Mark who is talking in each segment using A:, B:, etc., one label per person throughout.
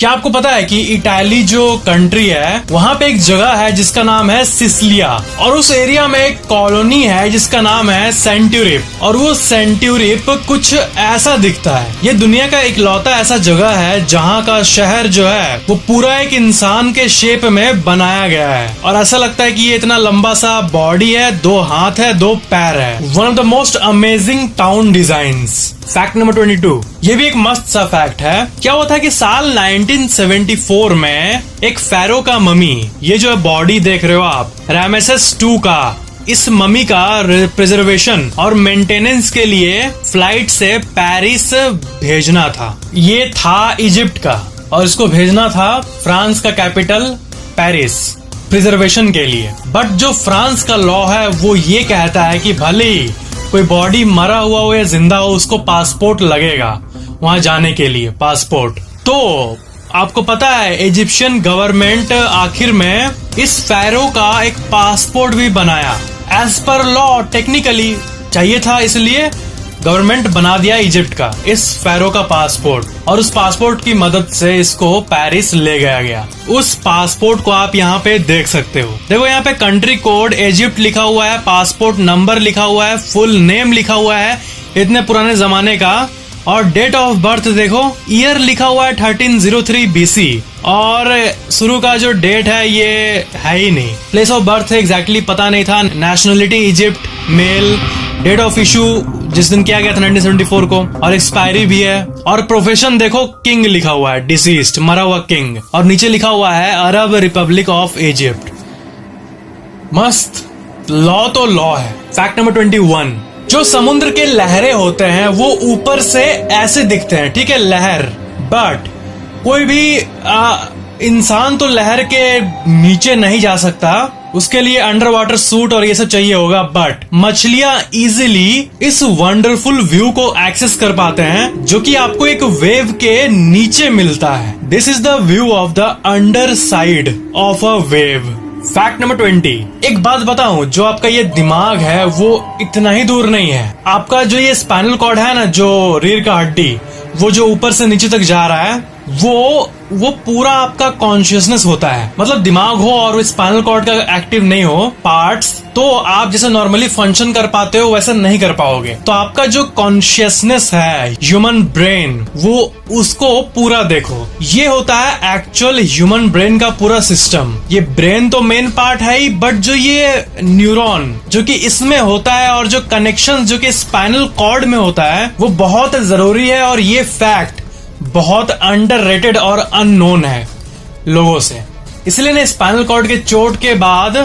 A: क्या आपको पता है कि इटाली जो कंट्री है वहाँ पे एक जगह है जिसका नाम है सिसिलिया, और उस एरिया में एक कॉलोनी है जिसका नाम है सेंट्यूरिप, और वो सेंट्यूरिप कुछ ऐसा दिखता है। ये दुनिया का इकलौता ऐसा जगह है जहाँ का शहर जो है वो पूरा एक इंसान के शेप में बनाया गया है, और ऐसा लगता है कि ये इतना लंबा सा बॉडी है, 2 हाथ है, 2 पैर है। One of the most amazing town designs. Fact number 22, ये भी एक मस्त सा फैक्ट है। क्या हुआ था कि साल 1974 में एक फेरो का ममी, ये जो बॉडी देख रहे हो आप, रामेसेस 2 का, इस ममी का प्रिजर्वेशन और मेंटेनेंस के लिए फ्लाइट से पेरिस भेजना था। ये था इजिप्ट का और इसको भेजना था फ्रांस का कैपिटल पेरिस प्रिजर्वेशन के लिए। बट जो फ्रांस का लॉ है वो ये कहता है कि भले ही कोई बॉडी मरा हुआ हो या जिंदा हो, उसको पासपोर्ट लगेगा वहां जाने के लिए, पासपोर्ट। तो आपको पता है इजिप्शियन गवर्नमेंट आखिर में इस फेरो का एक पासपोर्ट भी बनाया। एज पर लॉ टेक्निकली चाहिए था, इसलिए गवर्नमेंट बना दिया इजिप्ट का इस फेरो का पासपोर्ट, और उस पासपोर्ट की मदद से इसको पेरिस ले गया। उस पासपोर्ट को आप यहाँ पे देख सकते हो। देखो यहाँ पे कंट्री कोड इजिप्ट लिखा हुआ है, पासपोर्ट नंबर लिखा हुआ है, फुल नेम लिखा हुआ है इतने पुराने जमाने का, और डेट ऑफ बर्थ देखो, ईयर लिखा हुआ है 1303 BC, और शुरू का जो डेट है ये है ही नहीं। प्लेस ऑफ बर्थ एग्जैक्टली पता नहीं था, nationality Egypt, male, date of issue जिस दिन किया गया था 1974 को, और एक्सपायरी भी है, और प्रोफेशन देखो किंग लिखा हुआ है, डिसीज्ड, मरा हुआ किंग, और नीचे लिखा हुआ है अरब रिपब्लिक ऑफ इजिप्ट। मस्त लॉ तो लॉ है। फैक्ट नंबर 21, जो समुद्र के लहरें होते हैं वो ऊपर से ऐसे दिखते हैं, ठीक है, लहर, बट कोई भी इंसान तो लहर के नीचे नहीं जा सकता, उसके लिए अंडर वाटर सूट और ये सब चाहिए होगा। बट मछलियां इजीली इस वंडरफुल व्यू को एक्सेस कर पाते हैं जो कि आपको एक वेव के नीचे मिलता है। This is the view of the under side of a wave. Fact number 20, एक बात बताऊं, जो आपका ये दिमाग है वो इतना ही दूर नहीं है। आपका जो ये स्पाइनल कॉर्ड है ना, जो रीढ़ का हड्डी, वो जो ऊपर से नीचे तक जा रहा है, वो पूरा आपका कॉन्शियसनेस होता है। मतलब दिमाग हो और स्पाइनल कॉर्ड का एक्टिव नहीं हो पार्ट्स, तो आप जैसे नॉर्मली फंक्शन कर पाते हो वैसा नहीं कर पाओगे। तो आपका जो कॉन्शियसनेस है, ह्यूमन ब्रेन, वो उसको पूरा देखो। ये होता है एक्चुअल ह्यूमन ब्रेन का पूरा सिस्टम। ये ब्रेन तो मेन पार्ट है ही, बट जो ये न्यूरॉन जो कि इसमें होता है और जो कनेक्शन जो कि स्पाइनल कॉर्ड में होता है वो बहुत जरूरी है, और ये फैक्ट बहुत अंडररेटेड और अननोन है लोगों से। इसलिए ना स्पाइनल कॉर्ड के चोट के बाद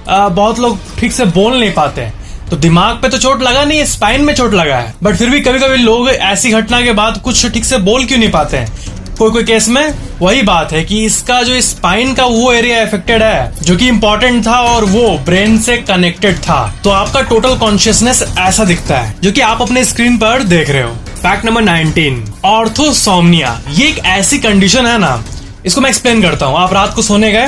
A: बहुत लोग ठीक से बोल नहीं पाते हैं। तो दिमाग पे तो चोट लगा नहीं है, स्पाइन में चोट लगा है, बट फिर भी कभी कभी लोग ऐसी घटना के बाद कुछ ठीक से बोल क्यों नहीं पाते हैं। कोई केस में वही बात है कि इसका जो स्पाइन का वो एरिया अफेक्टेड है जो कि इंपॉर्टेंट था और वो ब्रेन से कनेक्टेड था। तो आपका टोटल कॉन्शियसनेस ऐसा दिखता है जो कि आप अपने स्क्रीन पर देख रहे हो। Fact number 19, ऑर्थोसोमनिया। ये एक ऐसी कंडीशन है ना, इसको मैं एक्सप्लेन करता हूँ। आप रात को सोने गए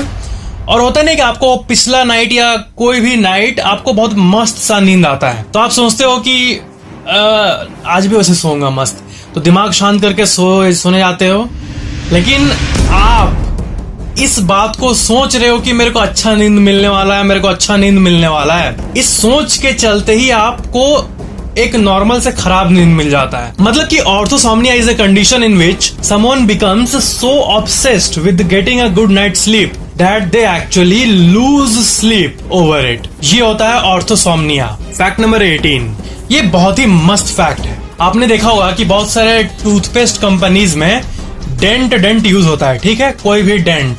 A: और होता नहीं कि आपको पिछला नाइट या कोई भी नाइट आपको बहुत मस्त सा नींद आता है, तो आप सोचते हो कि आज भी वैसे सोऊंगा मस्त, तो दिमाग शांत करके सोने जाते हो। लेकिन आप इस बात को सोच रहे हो कि मेरे को अच्छा नींद मिलने वाला है, मेरे को अच्छा नींद मिलने वाला है, इस सोच के चलते ही आपको एक नॉर्मल से खराब नींद मिल जाता है। मतलब कि orthosomnia is a condition in which someone becomes so obsessed with getting a good night sleep that they actually lose sleep over it. ये होता है ऑर्थोसोमनिया। फैक्ट नंबर 18, ये बहुत ही मस्त फैक्ट है। आपने देखा होगा कि बहुत सारे टूथपेस्ट कंपनीज में डेंट यूज होता है, ठीक है, कोई भी डेंट,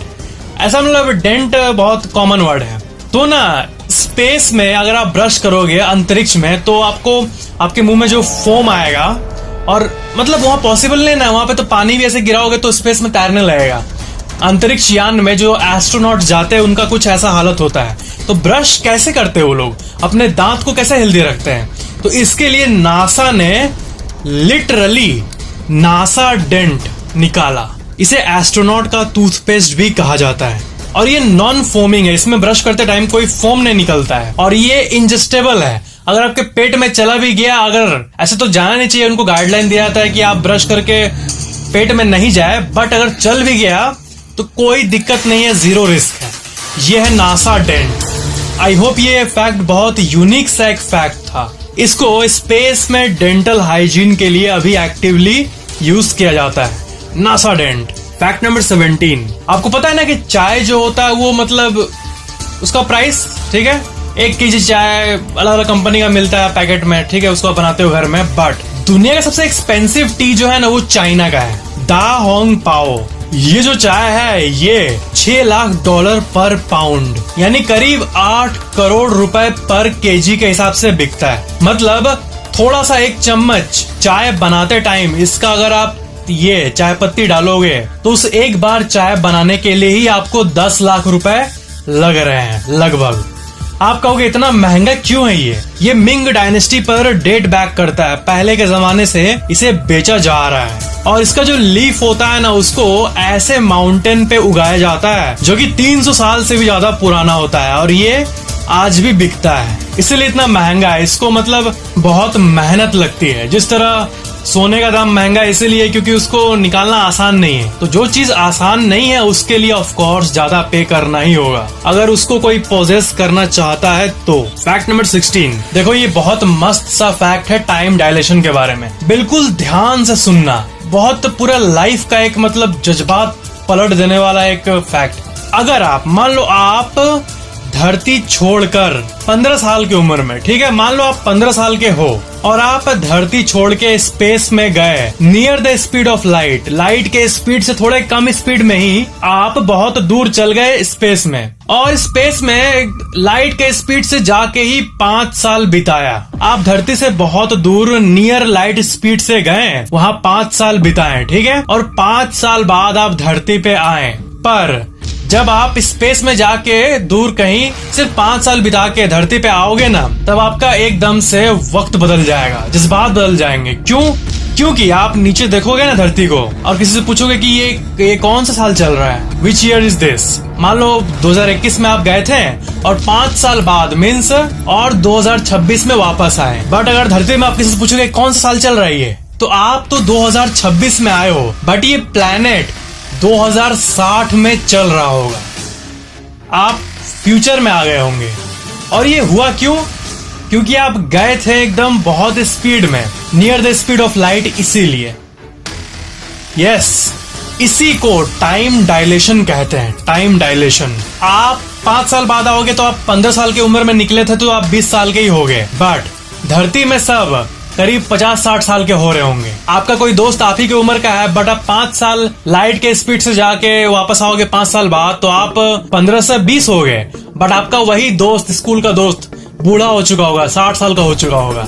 A: ऐसा मतलब डेंट बहुत कॉमन वर्ड है। तो ना स्पेस में अगर आप ब्रश करोगे अंतरिक्ष में, तो आपको आपके मुंह में जो फोम आएगा, और मतलब वहां पॉसिबल नहीं ना, वहां पे तो पानी भी ऐसे गिराओगे तो स्पेस में तैरने लगेगा। अंतरिक्ष यान में जो एस्ट्रोनॉट जाते हैं उनका कुछ ऐसा हालत होता है। तो ब्रश कैसे करते हैं वो लोग, अपने दांत को कैसे हेल्दी रखते हैं? तो इसके लिए नासा ने लिटरली नासा डेंट निकाला। इसे एस्ट्रोनॉट का टूथपेस्ट भी कहा जाता है, और ये नॉन फोमिंग है, इसमें ब्रश करते टाइम कोई फोम नहीं निकलता है, और ये इंजेस्टेबल है। अगर आपके पेट में चला भी गया, अगर ऐसे तो जाना नहीं चाहिए, उनको गाइडलाइन दिया जाता है कि आप ब्रश करके पेट में नहीं जाए, बट अगर चल भी गया तो कोई दिक्कत नहीं है, 0 रिस्क है। ये है नासा डेंट। आई होप ये फैक्ट बहुत यूनिक सा एक फैक्ट था। इसको स्पेस में डेंटल हाइजीन के लिए अभी एक्टिवली यूज किया जाता है, नासा डेंट। फैक्ट नंबर 17, आपको पता है ना कि चाय जो होता है वो मतलब उसका प्राइस, ठीक है, 1 केजी चाय अलग अलग कंपनी का मिलता है पैकेट में, ठीक है, उसको बनाते हो घर में। बट दुनिया का सबसे एक्सपेंसिव टी जो है ना वो चाइना का है, दा होंग पाओ। ये जो चाय है ये $6 लाख पर पाउंड, यानी करीब 8 करोड़ रुपए पर केजी के हिसाब से बिकता है। मतलब थोड़ा सा एक चम्मच चाय बनाते टाइम इसका अगर आप ये चाय पत्ती डालोगे तो उस एक बार चाय बनाने के लिए ही आपको 10 लाख रुपए लग रहे हैं लगभग। आप कहोगे इतना महंगा क्यों है ये मिंग डायनेस्टी पर डेट बैक करता है, पहले के जमाने से इसे बेचा जा रहा है। और इसका जो लीफ होता है ना उसको ऐसे माउंटेन पे उगाया जाता है जो कि 300 साल से भी ज्यादा पुराना होता है और ये आज भी बिकता है, इसलिए इतना महंगा है। इसको मतलब बहुत मेहनत लगती है, जिस तरह सोने का दाम महंगा है इसीलिए क्योंकि उसको निकालना आसान नहीं है। तो जो चीज आसान नहीं है उसके लिए ऑफ कोर्स ज्यादा पे करना ही होगा अगर उसको कोई पोजेस करना चाहता है तो। फैक्ट नंबर 16, देखो ये बहुत मस्त सा फैक्ट है टाइम डायलेशन के बारे में, बिल्कुल ध्यान से सुनना। बहुत पूरा लाइफ का एक मतलब जज्बात पलट देने वाला एक फैक्ट। अगर आप मान लो आप धरती छोड़कर 15 साल की उम्र में, ठीक है, मान लो आप 15 साल के हो और आप धरती छोड़ के स्पेस में गए near the speed of light, light के स्पीड से थोड़े कम स्पीड में ही आप बहुत दूर चल गए स्पेस में, और स्पेस में लाइट के स्पीड से जाके ही 5 साल बिताया। आप धरती से बहुत दूर नियर लाइट स्पीड से गए, वहाँ 5 साल बिताए, ठीक है, और 5 साल बाद आप धरती पे आए। पर जब आप स्पेस में जाके दूर कहीं सिर्फ 5 साल बिता के धरती पे आओगे ना, तब आपका एकदम से वक्त बदल जाएगा, जज्बात बदल जाएंगे। क्यों? क्योंकि आप नीचे देखोगे ना धरती को और किसी से पूछोगे कि ये कौन सा साल चल रहा है, विच ईयर इज दिस। मान लो 2021 में आप गए थे और 5 साल बाद मीन्स और 2026 में वापस आए, बट अगर धरती में आप किसी से पूछोगे कौन सा साल चल रहा है ये, तो आप तो 2026 में आए हो, बट ये प्लेनेट 2060 में चल रहा होगा, आप फ्यूचर में आ गए होंगे। और ये हुआ क्यों? क्योंकि आप गए थे एकदम बहुत स्पीड में, near the speed of light, इसीलिए। यस, इसी को टाइम डायलेशन कहते हैं, टाइम डायलेशन। आप 5 साल बाद आओगे तो आप 15 साल की उम्र में निकले थे तो आप 20 साल के ही हो गए, बट धरती में सब करीब 50-60 साल के हो रहे होंगे। आपका कोई दोस्त आप ही की उम्र का है, बट आप 5 साल लाइट के स्पीड से जाके वापस आओगे 5 साल बाद तो आप 15 से 20 हो गए, बट आपका वही दोस्त, स्कूल का दोस्त, बूढ़ा हो चुका होगा, 60 साल का हो चुका होगा।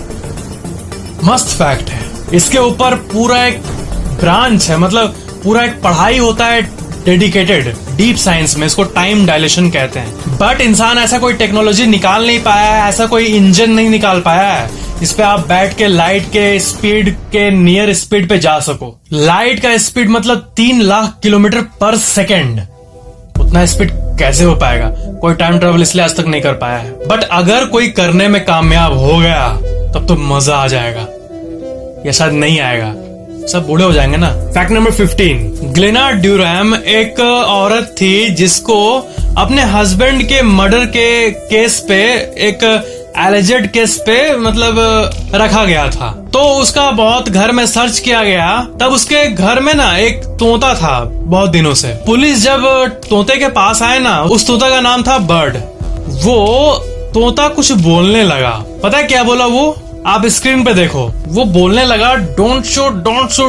A: मस्त फैक्ट है। इसके ऊपर पूरा एक ब्रांच है, मतलब पूरा एक पढ़ाई होता है डेडिकेटेड डीप साइंस में, इसको टाइम डायलेशन कहते हैं। बट इंसान ऐसा कोई टेक्नोलॉजी निकाल नहीं पाया है, ऐसा कोई इंजन नहीं निकाल पाया है जिसपे आप बैठ के लाइट के स्पीड के नियर स्पीड पे जा सको। लाइट का स्पीड मतलब 3 लाख किलोमीटर पर सेकेंड, उतना स्पीड कैसे हो पाएगा? कोई टाइम ट्रेवल इसलिए आज तक नहीं कर पाया है, बट अगर कोई करने में कामयाब हो गया तब तो मजा आ जाएगा, या शायद नहीं आएगा, सब बूढ़े हो जाएंगे ना। फैक्ट नंबर 15, ग्लेना ड्यूरैम एक औरत थी जिसको अपने हस्बैंड के मर्डर के केस पे, एक एलिजेड केस पे मतलब रखा गया था। तो उसका बहुत घर में सर्च किया गया, तब उसके घर में ना एक तोता था बहुत दिनों से। पुलिस जब तोते के पास आए ना, उस तोता का नाम था बर्ड। वो तोता कुछ बोलने लगा, पता है क्या बोला वो? आप स्क्रीन पे देखो, वो बोलने लगा डोंट शूट,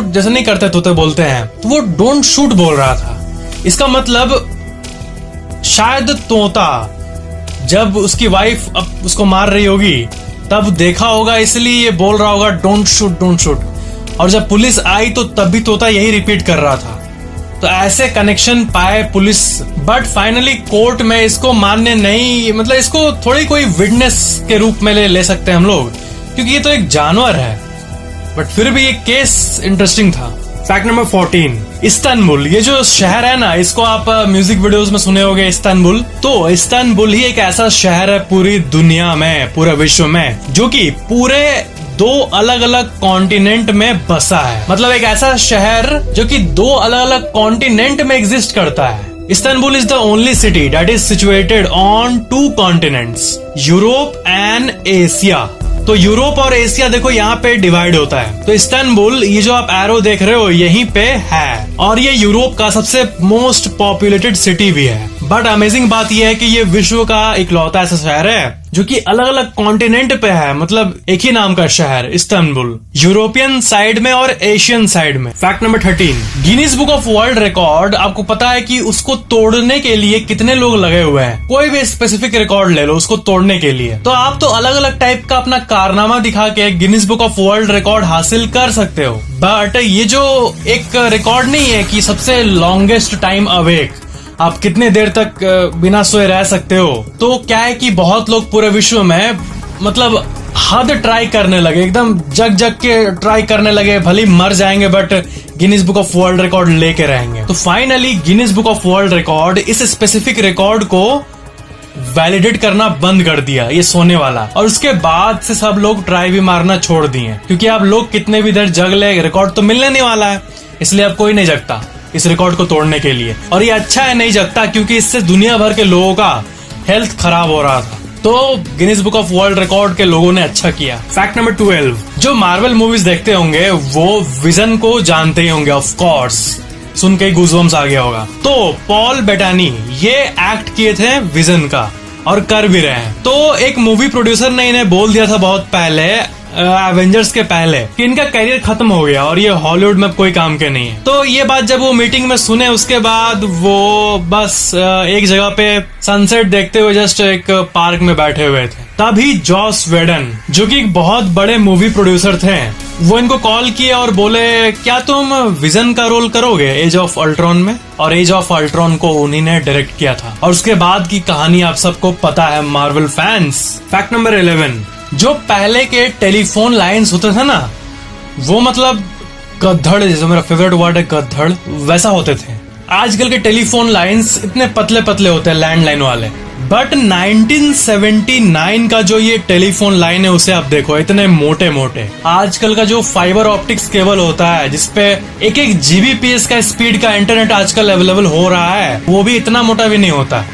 A: जैसे नहीं करते तोते बोलते हैं, तो वो डोंट शूट बोल रहा था। इसका मतलब शायद तोता जब उसकी वाइफ अब उसको मार रही होगी तब देखा होगा, इसलिए ये बोल रहा होगा डोंट शूट। और जब पुलिस आई तो तब भी तोता यही रिपीट कर रहा था। तो ऐसे कनेक्शन पाए पुलिस, बट फाइनली कोर्ट में इसको मान्य नहीं, मतलब इसको थोड़ी कोई विटनेस के रूप में ले सकते हैं हम लोग, क्योंकि ये तो एक जानवर है, बट फिर भी ये केस इंटरेस्टिंग था। फैक्ट नंबर 14, इस्तानबुल, ये जो शहर है ना, इसको आप म्यूजिक वीडियोस में सुने होंगे इस्तानबुल। तो इस्तानबुल ही एक ऐसा शहर है पूरी दुनिया में, पूरे विश्व में, जो कि पूरे दो अलग अलग कॉन्टिनेंट में बसा है। मतलब एक ऐसा शहर जो कि दो अलग अलग कॉन्टिनेंट में एग्जिस्ट करता है। Istanbul is the only city that is situated on two continents, Europe and Asia. तो यूरोप और एशिया देखो यहाँ पे डिवाइड होता है। तो इस्तांबुल, ये जो आप एरो देख रहे हो, यहीं पे है और ये यूरोप का सबसे मोस्ट पॉपुलेटेड सिटी भी है। बट अमेजिंग बात यह है कि ये विश्व का इकलौता ऐसा शहर है जो कि अलग अलग कॉन्टिनेंट पे है। मतलब एक ही नाम का शहर इस्तांबुल, यूरोपियन साइड में और एशियन साइड में। Fact number 13, Guinness book of world record, आपको पता है कि उसको तोड़ने के लिए कितने लोग लगे हुए हैं? कोई भी स्पेसिफिक रिकॉर्ड ले लो उसको तोड़ने के लिए, तो आप तो अलग अलग टाइप का अपना कारनामा दिखा के Guinness book of world record हासिल कर सकते हो। बट ये जो एक रिकॉर्ड नहीं है कि सबसे लॉन्गेस्ट टाइम अवेक, आप कितने देर तक बिना सोए रह सकते हो, तो क्या है कि बहुत लोग पूरे विश्व में मतलब हद ट्राई करने लगे, एकदम जग जग के ट्राई करने लगे, भले मर जाएंगे but Guinness book of world record लेके रहेंगे। तो finally Guinness book of world record इस स्पेसिफिक रिकॉर्ड को वैलिडेट करना बंद कर दिया, ये सोने वाला। और उसके बाद से सब लोग ट्राई भी मारना छोड़ दिए, क्योंकि आप लोग कितने भी देर जग ले, रिकॉर्ड तो मिलने नहीं वाला है, इसलिए अब कोई नहीं जगता इस रिकॉर्ड को तोड़ने के लिए। और ये अच्छा है नहीं जगता, क्योंकि इससे दुनिया भर के लोगों का हेल्थ खराब हो रहा था। तो Guinness book of world record के लोगों ने अच्छा किया। फैक्ट नंबर 12, जो मार्वल मूवीज देखते होंगे वो विजन को जानते ही होंगे, ऑफ कोर्स, सुन के गूज़बम्स आ गया होगा। तो पॉल बेटानी ये एक्ट किए थे विजन का और कर भी रहे हैं। तो एक मूवी प्रोड्यूसर ने इन्हें बोल दिया था बहुत पहले, एवेंजर्स के पहले, कि इनका करियर खत्म हो गया और ये हॉलीवुड में कोई काम के नहीं है। तो ये बात जब वो मीटिंग में सुने, उसके बाद वो बस एक जगह पे सनसेट देखते हुए जस्ट एक पार्क में बैठे हुए थे। तभी जॉस वेडन, जो कि एक बहुत बड़े मूवी प्रोड्यूसर थे, वो इनको कॉल किया और बोले क्या तुम विजन का रोल करोगे एज ऑफ अल्ट्रॉन में? और एज ऑफ अल्ट्रॉन को उन्हीं ने डायरेक्ट किया था। और उसके बाद की कहानी आप सबको पता है, मार्वल फैंस। फैक्ट नंबर 11, जो पहले के टेलीफोन लाइंस होते थे ना, वो मतलब गद्धड़, जैसे मेरा फेवरेट वर्ड है गद्धड़, वैसा होते थे। आजकल के टेलीफोन लाइंस इतने पतले पतले होते हैं, लैंडलाइन वाले। बट 1979 का जो ये टेलीफोन लाइन है, उसे आप देखो, इतने मोटे मोटे। आजकल का जो फाइबर ऑप्टिक्स केबल होता है, जिसपे एक एक जीबीपीएस का स्पीड का इंटरनेट आजकल अवेलेबल हो रहा है, वो भी इतना मोटा भी नहीं होता।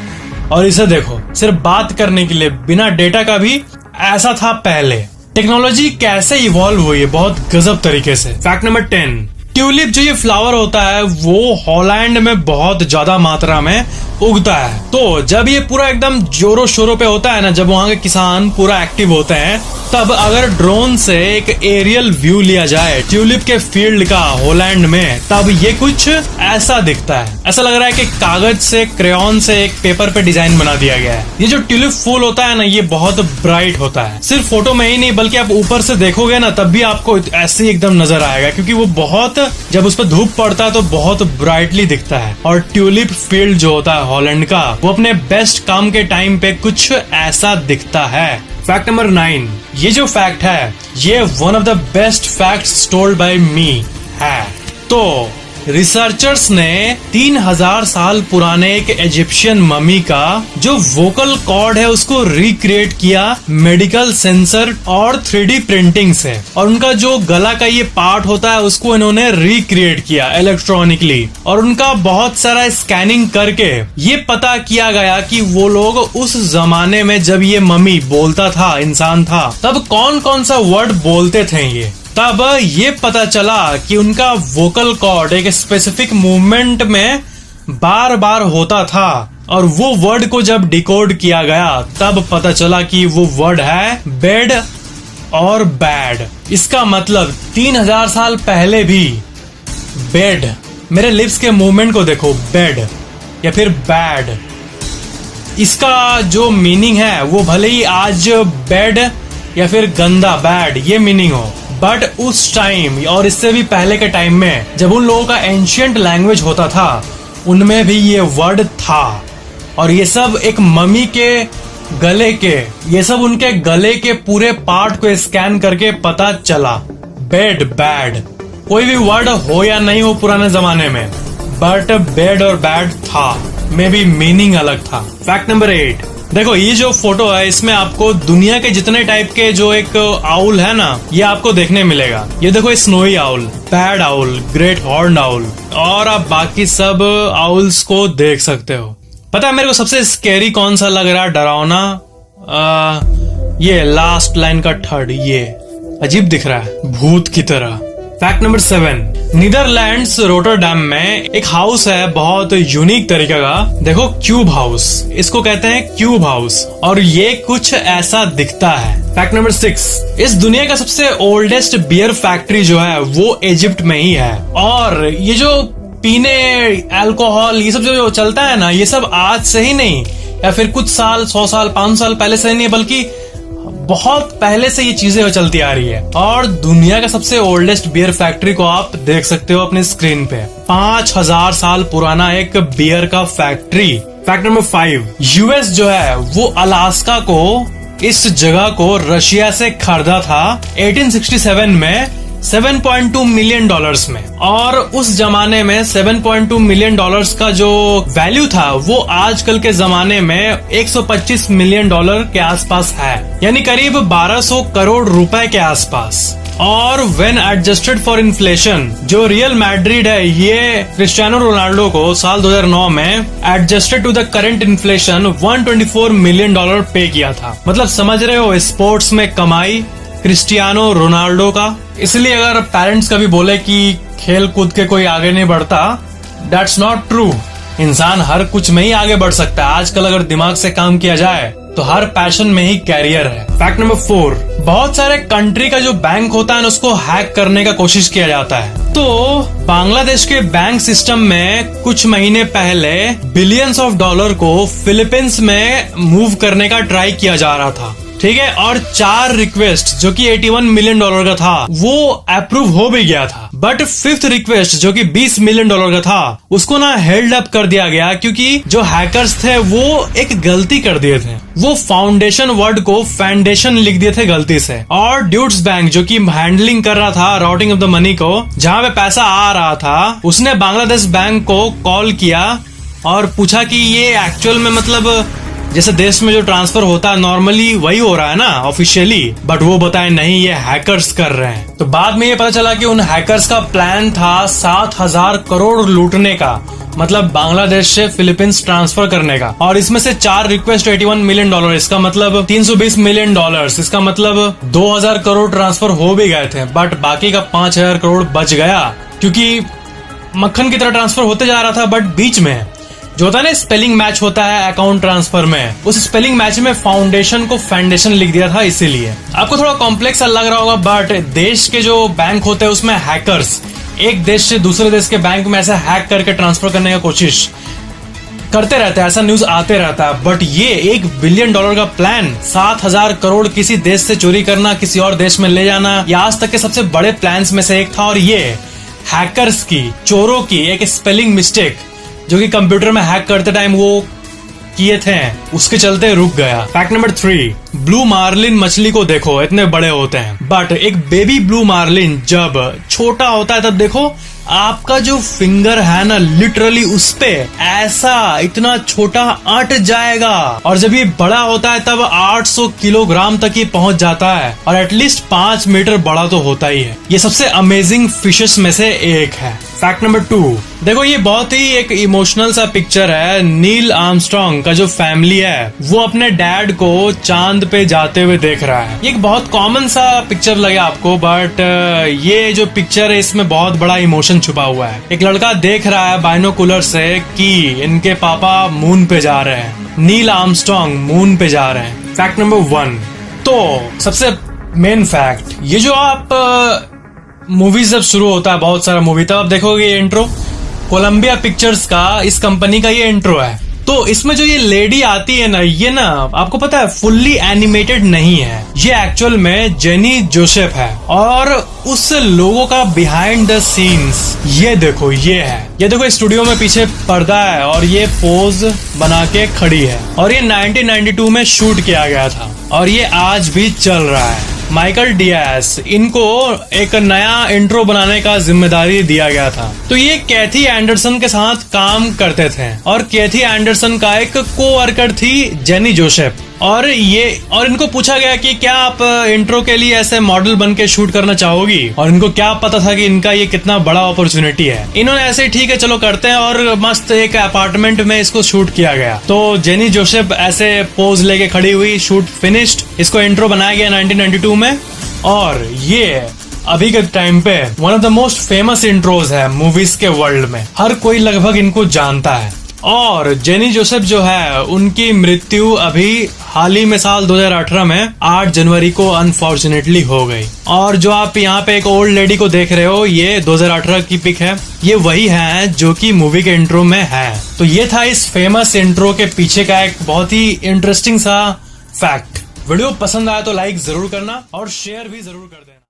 A: और इसे देखो, सिर्फ बात करने के लिए, बिना डेटा का भी ऐसा था पहले। टेक्नोलॉजी कैसे इवॉल्व हुई है, बहुत गजब तरीके से। फैक्ट नंबर 10, ट्यूलिप जो ये फ्लावर होता है वो हॉलैंड में बहुत ज्यादा मात्रा में उगता है। तो जब ये पूरा एकदम जोरों शोरों पे होता है ना, जब वहाँ के किसान पूरा एक्टिव होते हैं, तब अगर ड्रोन से एक एरियल व्यू लिया जाए ट्यूलिप के फील्ड का हॉलैंड में, तब ये कुछ ऐसा दिखता है। ऐसा लग रहा है कि कागज से, क्रेयॉन से एक पेपर पे डिजाइन बना दिया गया है। ये जो ट्यूलिप फूल होता है ना, ये बहुत ब्राइट होता है। सिर्फ फोटो में ही नहीं, बल्कि आप ऊपर से देखोगे ना, तब भी आपको ऐसे ही एकदम नजर आएगा, क्योंकि वो बहुत, जब उस पर धूप पड़ता है तो बहुत ब्राइटली दिखता है। और ट्यूलिप फील्ड जो होता है हॉलैंड का, वो अपने बेस्ट काम के टाइम पे कुछ ऐसा दिखता है। फैक्ट नंबर 9, ये जो फैक्ट है, ये one of the best facts told by me है। तो रिसर्चर्स ने 3000 साल पुराने एक इजिप्शियन ममी का जो वोकल कॉर्ड है उसको रिक्रिएट किया मेडिकल सेंसर और 3D प्रिंटिंग से। और उनका जो गला का ये पार्ट होता है उसको इन्होंने रिक्रिएट किया इलेक्ट्रॉनिकली। और उनका बहुत सारा स्कैनिंग करके ये पता किया गया कि वो लोग उस जमाने में जब ये ममी बोलता था, इंसान था, तब कौन कौन सा वर्ड बोलते थे ये। तब ये पता चला कि उनका वोकल कॉर्ड एक स्पेसिफिक मूवमेंट में बार बार होता था। और वो वर्ड को जब डिकोड किया गया, तब पता चला कि वो वर्ड है बेड और बैड। इसका मतलब 3000 साल पहले भी बेड, मेरे लिप्स के मूवमेंट को देखो, बेड या फिर बैड, इसका जो मीनिंग है वो भले ही आज बेड या फिर गंदा, बैड, ये मीनिंग हो, बट उस टाइम और इससे भी पहले के टाइम में जब उन लोगों का एंशिएंट लैंग्वेज होता था, उनमें भी ये वर्ड था। और ये सब एक मम्मी के गले के, ये सब उनके गले के पूरे पार्ट को स्कैन करके पता चला। बेड, बैड, कोई भी वर्ड हो या नहीं हो पुराने जमाने में, बट बेड और बैड था, मे बी मीनिंग अलग था। फैक्ट नंबर 8, देखो ये जो फोटो है इसमें आपको दुनिया के जितने टाइप के जो एक आउल है ना, ये आपको देखने मिलेगा। ये देखो snowy owl, pad owl, great horn owl, और आप बाकी सब आउल्स को देख सकते हो। पता है मेरे को सबसे स्कैरी कौन सा लग रहा है, डरावना? ये लास्ट लाइन का थर्ड, ये अजीब दिख रहा है, भूत की तरह। फैक्ट नंबर 7, नीदरलैंड्स रोटरडैम में एक हाउस है बहुत यूनिक तरीके का। देखो क्यूब हाउस, इसको कहते हैं क्यूब हाउस, और ये कुछ ऐसा दिखता है। फैक्ट नंबर 6, इस दुनिया का सबसे ओल्डेस्ट बियर फैक्ट्री जो है वो इजिप्ट में ही है। और ये जो पीने अल्कोहल ये सब जो चलता है ना, ये सब आज से ही नहीं, या फिर कुछ साल, 100 साल, 500 साल पहले से नहीं, बल्कि बहुत पहले से ये चीजें चलती आ रही है। और दुनिया का सबसे ओल्डेस्ट बियर फैक्ट्री को आप देख सकते हो अपने स्क्रीन पे, 5000 साल पुराना एक बियर का फैक्ट्री। फैक्ट नंबर 5, यूएस जो है वो अलास्का को, इस जगह को रशिया से खरीदा था 1867 में $7.2 मिलियन में। और उस जमाने में $7.2 मिलियन का जो वैल्यू था वो आजकल के जमाने में $125 मिलियन के आसपास है, यानी करीब 1200 करोड़ रुपए के आसपास। और व्हेन एडजस्टेड फॉर इन्फ्लेशन, जो रियल मैड्रिड है ये क्रिस्टियानो रोनाल्डो को साल 2009 में adjusted to the current inflation $124 million pay किया था। मतलब समझ रहे हो स्पोर्ट्स में कमाई क्रिस्टियानो रोनाल्डो का। इसलिए अगर पेरेंट्स कभी बोले कि खेल कूद के कोई आगे नहीं बढ़ता, दैट्स नॉट ट्रू। इंसान हर कुछ में ही आगे बढ़ सकता है। आजकल अगर दिमाग से काम किया जाए तो हर पैशन में ही कैरियर है। फैक्ट नंबर 4, बहुत सारे कंट्री का जो बैंक होता है ना उसको हैक करने का कोशिश किया जाता है। तो बांग्लादेश के बैंक सिस्टम में कुछ महीने पहले बिलियंस ऑफ डॉलर को फिलीपींस में मूव करने का ट्राई किया जा रहा था, ठीक है। और 4 रिक्वेस्ट जो कि $81 मिलियन का था वो अप्रूव हो भी गया था, बट 5th रिक्वेस्ट जो कि $20 मिलियन का था उसको ना हेल्ड अप कर दिया गया, क्योंकि जो हैकर्स थे वो एक गलती कर दिए थे। वो फाउंडेशन वर्ड को फाउंडेशन लिख दिए थे गलती से। और ड्यूट्स बैंक जो कि हैंडलिंग कर रहा था राउटिंग ऑफ द मनी को, जहां पे पैसा आ रहा था, उसने बांग्लादेश बैंक को कॉल किया और पूछा कि ये एक्चुअल में मतलब जैसे देश में जो ट्रांसफर होता है नॉर्मली वही हो रहा है ना ऑफिशियली, बट वो बताए नहीं ये हैकर्स कर रहे हैं। तो बाद में ये पता चला कि उन हैकर्स का प्लान था 7000 करोड़ लूटने का, मतलब बांग्लादेश से फिलीपींस ट्रांसफर करने का। और इसमें से 4 रिक्वेस्ट $81 मिलियन, इसका मतलब $320 मिलियन, इसका मतलब 2000 करोड़ ट्रांसफर हो भी गए थे, बट बाकी का 5000 करोड़ बच गया, क्योंकि मक्खन की तरह ट्रांसफर होते जा रहा था। बट बीच में जो होता है ना स्पेलिंग मैच होता है अकाउंट ट्रांसफर में, उस स्पेलिंग मैच में फाउंडेशन को फाउंडेशन लिख दिया था, इसीलिए आपको थोड़ा कॉम्प्लेक्स लग रहा होगा। बट देश के जो बैंक होते हैं उसमें हैकर्स एक देश से दूसरे देश के बैंक में ऐसा हैक करके ट्रांसफर करने का कोशिश करते रहते हैं, ऐसा न्यूज आते रहता है। बट ये $1 बिलियन का प्लान, 7000 करोड़ किसी देश से चोरी करना, किसी और देश में ले जाना, ये आज तक के सबसे बड़े प्लान्स में से एक था। और ये हैकर्स की, चोरों की एक स्पेलिंग मिस्टेक जो कि कंप्यूटर में हैक करते टाइम वो किए थे, उसके चलते रुक गया। फैक्ट नंबर 3, ब्लू मार्लिन मछली को देखो, इतने बड़े होते हैं, बट एक बेबी ब्लू मार्लिन जब छोटा होता है तब देखो आपका जो फिंगर है ना लिटरली उस पे ऐसा इतना छोटा अट जाएगा। और जब ये बड़ा होता है तब 800 किलोग्राम तक ही पहुंच जाता है, और एटलीस्ट 5 मीटर बड़ा तो होता ही है। ये सबसे अमेजिंग फिशेस में से एक है। फैक्ट नंबर 2, देखो ये बहुत ही एक इमोशनल सा पिक्चर है। नील आर्मस्ट्रॉन्ग का जो फैमिली है वो अपने डैड को चांद पे जाते हुए देख रहा है। ये एक बहुत कॉमन सा पिक्चर लगे आपको, बट ये जो पिक्चर है इसमें बहुत बड़ा इमोशन छुपा हुआ है। एक लड़का देख रहा है बाइनोकुलर से कि इनके पापा मून पे जा रहे हैं, नील आर्मस्ट्रॉन्ग मून पे जा रहे हैं। फैक्ट नंबर 1, तो सबसे मेन फैक्ट, ये जो आप मूवीज जब शुरू होता है बहुत सारा मूवी, तब आप देखोगे ये इंट्रो कोलंबिया पिक्चर्स का, इस कंपनी का ये इंट्रो है। तो इसमें जो ये लेडी आती है ना, ये ना आपको पता है फुल्ली एनिमेटेड नहीं है, ये एक्चुअल में जेनी जोसेफ है। और उस लोगों का बिहाइंड द सीन्स ये देखो, ये देखो स्टूडियो में पीछे पर्दा है और ये पोज बना के खड़ी है। और ये 1992 में शूट किया गया था और ये आज भी चल रहा है। माइकल डियास, इनको एक नया इंट्रो बनाने का जिम्मेदारी दिया गया था। तो ये कैथी एंडरसन के साथ काम करते थे और कैथी एंडरसन का एक कोवर्कर थी जेनी जोसेफ। और इनको पूछा गया कि क्या आप इंट्रो के लिए ऐसे मॉडल बन के शूट करना चाहोगी, और इनको क्या पता था कि इनका ये कितना बड़ा अपॉर्चुनिटी है। इन्होंने ऐसे ठीक है चलो करते हैं, और मस्त एक अपार्टमेंट में इसको शूट किया गया। तो जेनी जोसेफ ऐसे पोज लेके खड़ी हुई, शूट फिनिश्ड, इसको इंट्रो बनाया गया 1992 में। और ये अभी के टाइम पे one of the most famous intros है मूवीज के वर्ल्ड में, हर कोई लगभग इनको जानता है। और जेनी जोसेफ जो है उनकी मृत्यु अभी हाल ही में साल 2018 में 8 जनवरी को अनफॉर्चुनेटली हो गई। और जो आप यहाँ पे एक ओल्ड लेडी को देख रहे हो, ये 2018 की पिक है, ये वही है जो कि मूवी के इंट्रो में है। तो ये था इस फेमस इंट्रो के पीछे का एक बहुत ही इंटरेस्टिंग सा फैक्ट। वीडियो पसंद आया तो लाइक जरूर करना और शेयर भी जरूर कर देना।